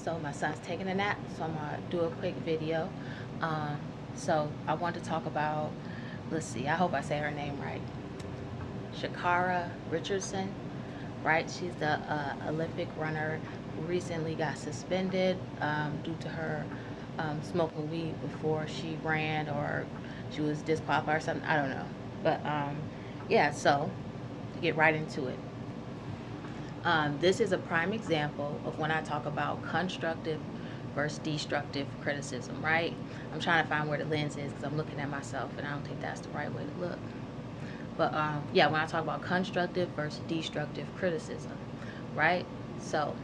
so my son's taking a nap, so I'm gonna do a quick video. So I want to talk about, let's see, I hope I say her name right. Sha'Carri Richardson, right? She's the Olympic runner who recently got suspended due to her smoking weed before she ran, or she was disqualified or something. I don't know. But yeah, so to get right into it. This is a prime example of when I talk about constructive versus destructive criticism, right? I'm trying to find where the lens is because I'm looking at myself and I don't think that's the right way to look. But yeah, when I talk about constructive versus destructive criticism, right? So,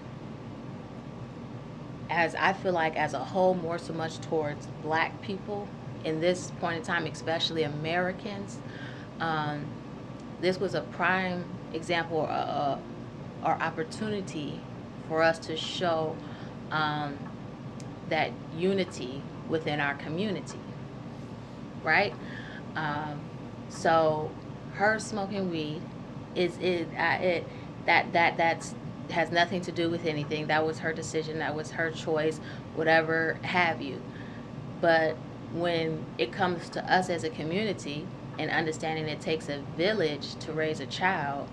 as I feel like as a whole, more so much towards black people in this point in time, especially Americans, um, this was a prime example or opportunity for us to show that unity within our community, right? Um, so her smoking weed is that's has nothing to do with anything. That was her decision. That was her choice. Whatever have you. But when it comes to us as a community and understanding it takes a village to raise a child,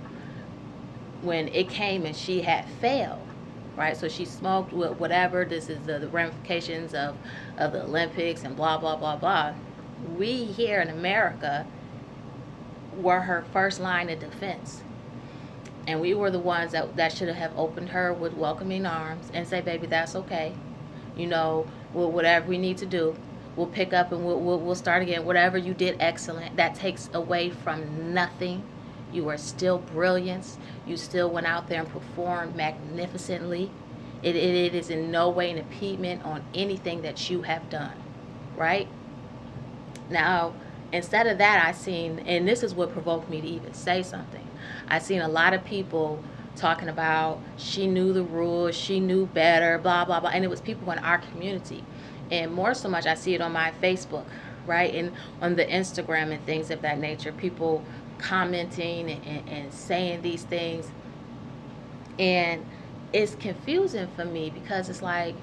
when it came and she had failed, right? So she smoked with whatever. This is the ramifications of the Olympics and blah, blah, blah, blah. We here in America were her first line of defense. And we were the ones that should have opened her with welcoming arms and say, baby, that's okay. You know, whatever we need to do, we'll pick up and we'll start again. Whatever you did, excellent. That takes away from nothing. You are still brilliant. You still went out there and performed magnificently. It is in no way an impediment on anything that you have done, right? Now, instead of that, I seen, and this is what provoked me to even say something, I seen a lot of people talking about she knew the rules, she knew better, blah, blah, blah. And it was people in our community. And more so much, I see it on my Facebook, right? And on the Instagram and things of that nature, people commenting and saying these things. And it's confusing for me because it's like,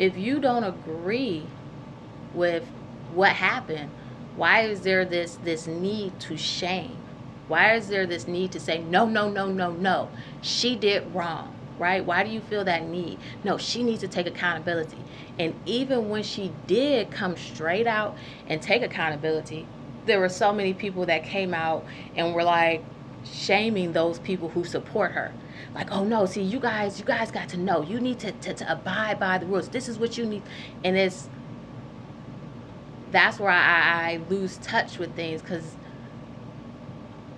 if you don't agree with what happened, why is there this need to shame? Why is there this need to say, no, no, no, no, no, she did wrong, right? Why do you feel that need? No, she needs to take accountability. And even when she did come straight out and take accountability, there were so many people that came out and were like shaming those people who support her. Like, oh no, see, you guys got to know, you need to abide by the rules. This is what you need. And that's where I lose touch with things, because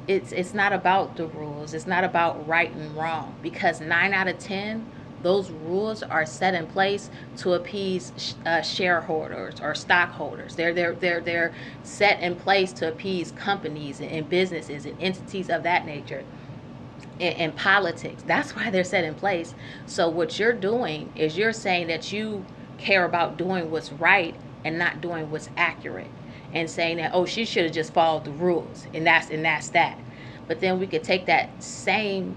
it's not about the rules. It's not about right and wrong, because 9 out of 10, those rules are set in place to appease shareholders or stockholders. They're set in place to appease companies and businesses and entities of that nature. And politics. That's why they're set in place. So what you're doing is you're saying that you care about doing what's right and not doing what's accurate, and saying that, oh, she should have just followed the rules, and that's that. But then we could take that same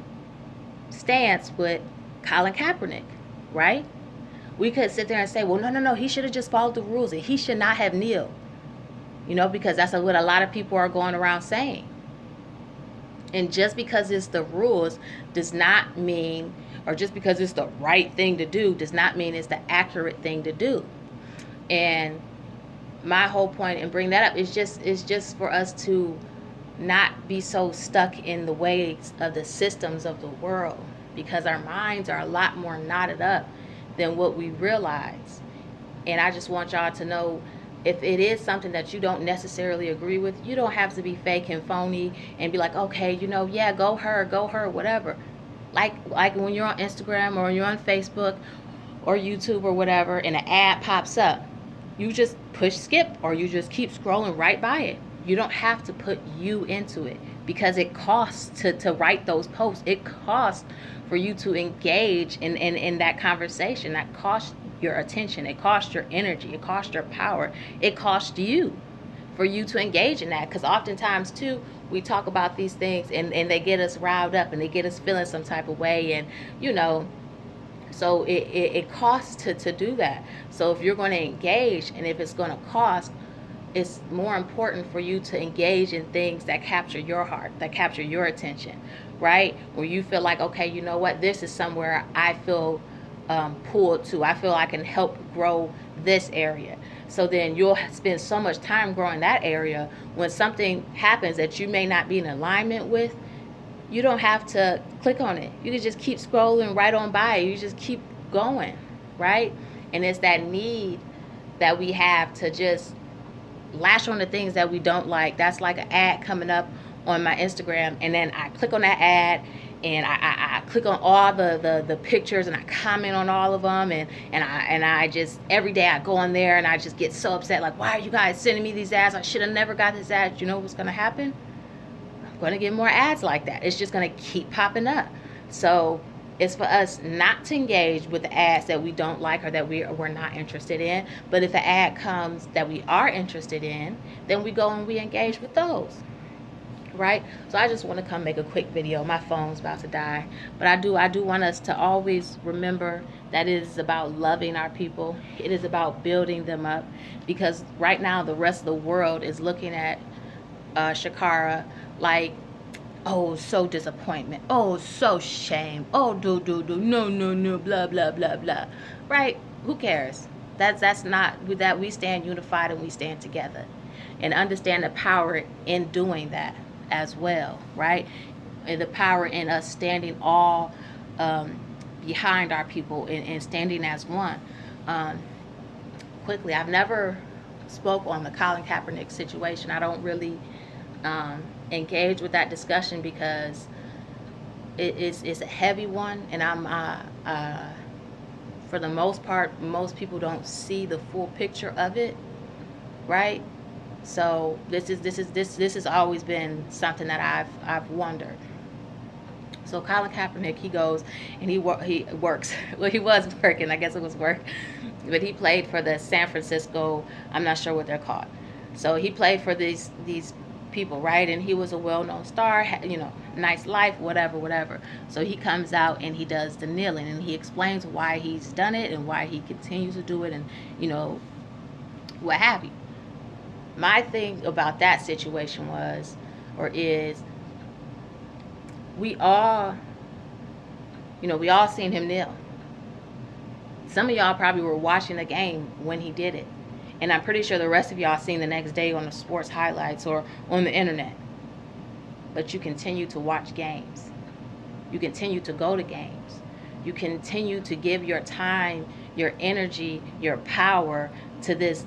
stance with Colin Kaepernick, right? We could sit there and say, well, no, he should have just followed the rules and he should not have kneeled, because that's what a lot of people are going around saying. And just because it's the rules does not mean, or just because it's the right thing to do does not mean it's the accurate thing to do. And my whole point in bringing that up is just for us to not be so stuck in the ways of the systems of the world, because our minds are a lot more knotted up than what we realize. And I just want y'all to know, if it is something that you don't necessarily agree with, you don't have to be fake and phony and be like, okay, yeah, go her, whatever. Like when you're on Instagram or you're on Facebook or YouTube or whatever, and an ad pops up, you just push skip, or you just keep scrolling right by it. You don't have to put you into it, because it costs to write those posts. It costs for you to engage in that conversation. That costs your attention. It costs your energy. It costs your power. It costs you for you to engage in that. Because oftentimes, too, we talk about these things and they get us riled up and they get us feeling some type of way. And, So it costs to do that. So if you're going to engage, and if it's going to cost, it's more important for you to engage in things that capture your heart, that capture your attention, right? Where you feel like, okay, you know what, this is somewhere I feel pulled to. I feel I can help grow this area. So then you'll spend so much time growing that area. When something happens that you may not be in alignment with, you don't have to click on it. You can just keep scrolling right on by. You just keep going, right? And it's that need that we have to just lash on the things that we don't like. That's like an ad coming up on my Instagram, and then I click on that ad, and I click on all the pictures, and I comment on all of them, and I just, every day I go on there and I just get so upset, like, why are you guys sending me these ads? I should have never got this ad. You know what's going to happen? I'm going to get more ads like that. It's just going to keep popping up. So it's for us not to engage with the ads that we don't like or that we're not interested in. But if an ad comes that we are interested in, then we go and we engage with those. Right? So I just want to come make a quick video. My phone's about to die. But I do want us to always remember that it is about loving our people. It is about building them up. Because right now the rest of the world is looking at Sha'Carri like, oh, so disappointment. Oh, so shame. Oh, no, blah, blah, blah, blah. Right? Who cares? That's not, with that we stand unified and we stand together. And understand the power in doing that as well, right? And the power in us standing all behind our people and standing as one. Quickly, I've never spoke on the Colin Kaepernick situation. I don't really engage with that discussion because it's a heavy one, and I'm for the most part, most people don't see the full picture of it, right? So this has always been something that I've wondered. So Colin Kaepernick, he goes and he works. Well, he was working. I guess it was work, but he played for the San Francisco. I'm not sure what they're called. So he played for these people, right? And he was a well-known star. You know, nice life, whatever. So he comes out and he does the kneeling, and he explains why he's done it and why he continues to do it, and you know, what have you. My thing about that situation is we all seen him kneel. Some of y'all probably were watching the game when he did it. And I'm pretty sure the rest of y'all seen the next day on the sports highlights or on the internet. But you continue to watch games. You continue to go to games. You continue to give your time, your energy, your power to this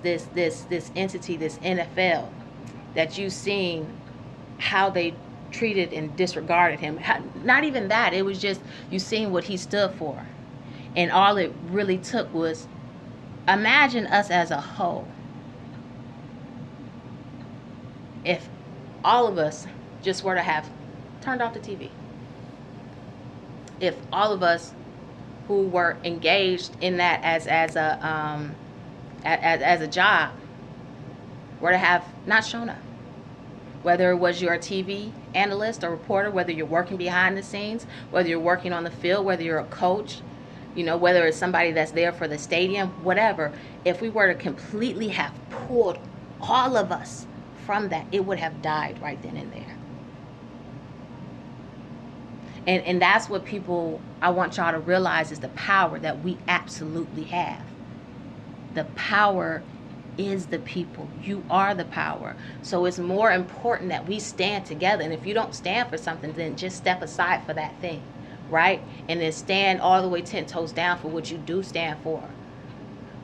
entity, this NFL, that you've seen how they treated and disregarded him. Not even that. It was just you seen what he stood for. And all it really took was, imagine us as a whole. If all of us just were to have turned off the TV. If all of us who were engaged in that as a job were to have not shown up. Whether it was you're a TV analyst or reporter, whether you're working behind the scenes, whether you're working on the field, whether you're a coach, you know, whether it's somebody that's there for the stadium, whatever. If we were to completely have pulled all of us from that, it would have died right then and there. And that's what I want y'all to realize, is the power that we absolutely have. The power is the people. You are the power. So it's more important that we stand together. And if you don't stand for something, then just step aside for that thing, right? And then stand all the way 10 toes down for what you do stand for.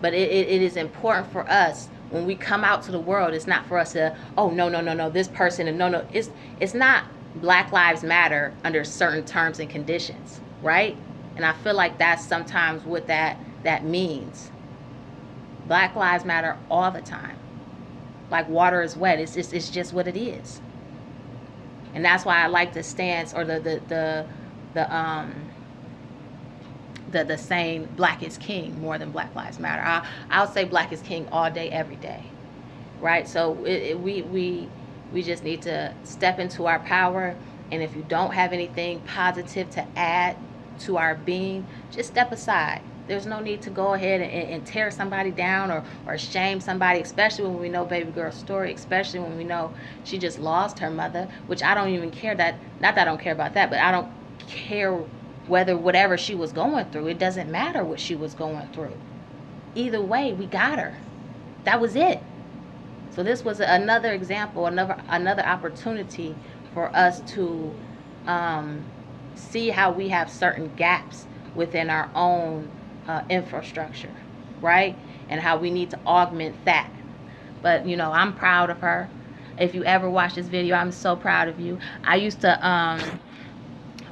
But it is important for us when we come out to the world. It's not for us to, oh, no, this person, and no. It's not Black Lives Matter under certain terms and conditions, right? And I feel like that's sometimes what that means. Black Lives Matter all the time. Like water is wet. It's just what it is. And that's why I like the stance or the saying Black is King more than Black Lives Matter. I'll say Black is King all day, every day, right? So we just need to step into our power. And if you don't have anything positive to add to our being, just step aside. There's no need to go ahead and tear somebody down or shame somebody, especially when we know baby girl's story, especially when we know she just lost her mother, which I don't even care that, not that I don't care about that, but I don't care whether whatever she was going through, it doesn't matter what she was going through. Either way, we got her. That was it. So this was another example, another opportunity for us to see how we have certain gaps within our own infrastructure, right? And how we need to augment that. But, you know, I'm proud of her. If you ever watch this video, I'm so proud of you. I used to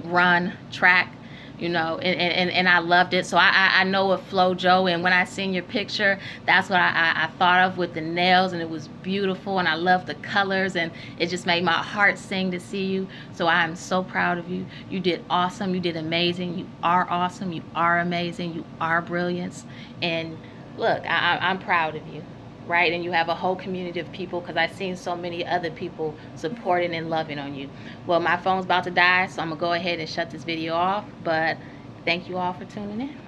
run track, you know, and I loved it. So I know of FloJo, and when I seen your picture, that's what I thought of, with the nails, and it was beautiful, and I love the colors, and it just made my heart sing to see you. So I'm so proud of you. You did awesome. You did amazing. You are awesome. You are amazing. You are brilliance. And look, I'm proud of you. Right? And you have a whole community of people, because I've seen so many other people supporting and loving on you. Well, my phone's about to die, so I'm going to go ahead and shut this video off. But thank you all for tuning in.